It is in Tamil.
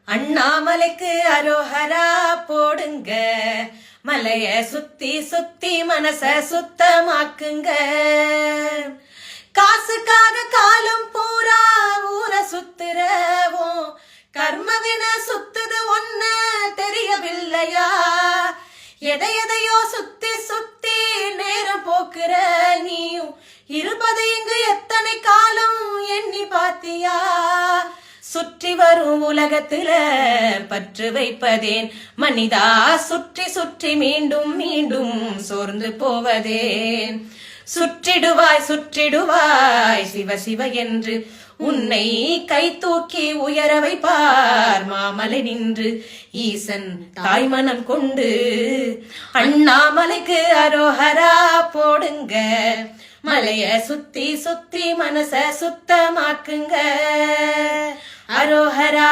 அண்ணாமலைக்கு அரோஹரா போடுங்க, மலைய சுத்தி சுத்தி மனச சுத்தமாக்குங்க. காசுக்காக காலம் பூரா ஊர சுத்துறவோ கர்மவின சுத்துது ஒன்ன தெரியவில்லையா? எதையோ சுத்தி சுத்தி நேரம் போக்குற நீயும் இருப்பது இங்கு எத்தனை காலம் எண்ணி பாத்தியா? சுற்றி வரும் உலகத்துல பற்று வைப்பதேன் மனிதா? சுற்றி சுற்றி மீண்டும் மீண்டும் சோர்ந்து போவதேன்? சுற்றிடுவாய் சுற்றிடுவாய் சிவ சிவ என்று உன்னை கை தூக்கி உயர வைப்பார் மாமலை நின்று ஈசன் தாய்மனம் கொண்டு. அண்ணாமலைக்கு அரோஹரா போடுங்க, மலைய சுத்தி சுத்தி மனச சுத்தமாக்குங்க. அரோஹரா.